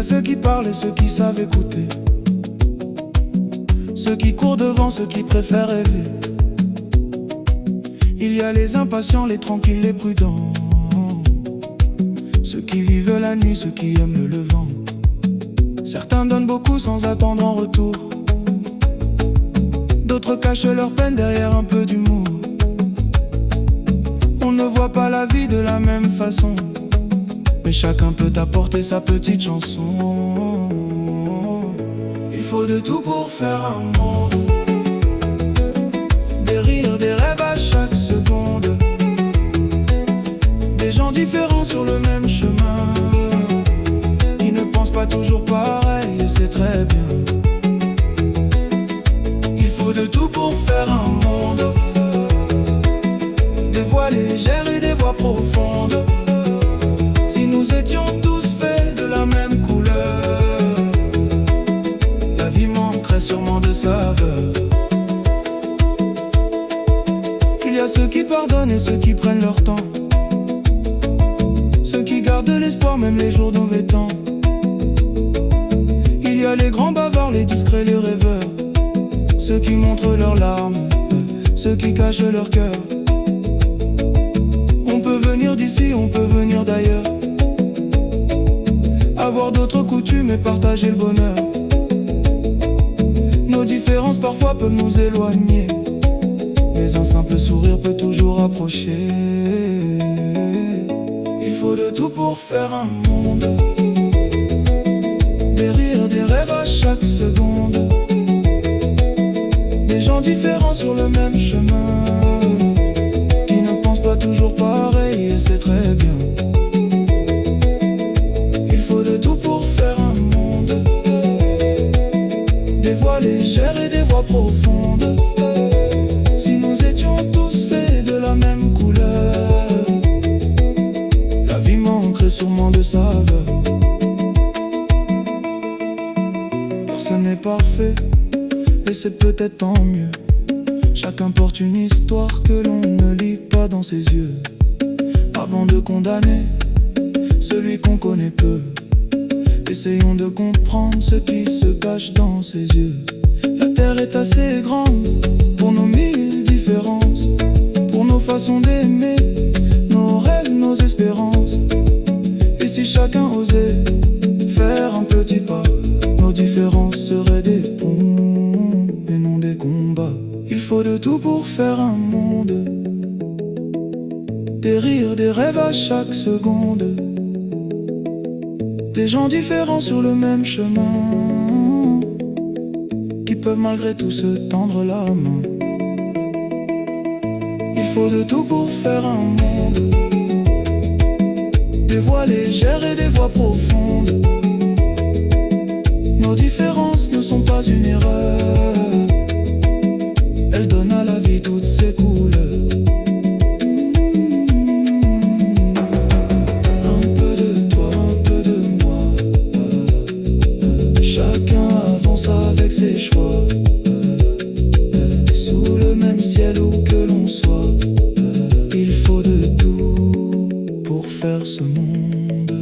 a ceux qui parlent et ceux qui savent écouter, ceux qui courent devant, ceux qui préfèrent rêver. Il y a les impatients, les tranquilles, les prudents, ceux qui vivent la nuit, ceux qui aiment le levant. Certains donnent beaucoup sans attendre en retour, d'autres cachent leur peine derrière un peu d'humour. On ne voit pas la vie de la même façon, mais chacun peut apporter sa petite chanson. Il faut de tout pour faire un monde, des rires, des rêves à chaque seconde, des gens différents sur le même chemin, qui ne pensent pas toujours pareil, et c'est très bien. Il faut de tout pour faire un monde, des voix légères et des voix profondes. Si nous étions tous faits de la même couleur, la vie manquerait sûrement de saveur. Il y a ceux qui pardonnent et ceux qui prennent leur temps, ceux qui gardent l'espoir même les jours de mauvais temps. Il y a les grands bavards, les discrets, les rêveurs, ceux qui montrent leurs larmes, ceux qui cachent leur cœur. On peut venir d'ici, on peut venir d'ailleurs, avoir d'autres coutumes et partager le bonheur. Nos différences parfois peuvent nous éloigner, mais un simple sourire peut toujours rapprocher. Il faut de tout pour faire un monde, des rires, des rêves à chaque seconde, des gens différents sur le même chemin, qui ne pensent pas toujours pareil, et c'est très bien. Il faut de tout pour faire un monde, des voix légères et des voix profondes. Si nous étions tous faits de la même couleur, la vie manquerait sûrement de saveur. Personne n'est parfait, et c'est peut-être tant mieux. Chacun porte une histoire que l'on ne lit pas dans ses yeux. Avant de condamner celui qu'on connaît peu, essayons de comprendre ce qui se cache dans ses yeux. La terre est assez grande pour nos mille différences, pour nos façons d'aimer, nos rêves, nos espérances. Et si chacun osait faire un petit pas, nos différences seraient des ponts et non des combats. Il faut de tout pour faire un monde, des rires, des rêves à chaque seconde, des gens différents sur le même chemin, qui peuvent malgré tout se tendre la main. Il faut de tout pour faire un monde, des voix légères et des voix profondes. Nos différences ne sont pas une erreur, elles donnent à la vie toutes ses couleurs. Un peu de toi, un peu de moi, chacun avance avec ses choix, sous le même ciel où que l'on soit. Il faut de tout pour faire ce monde.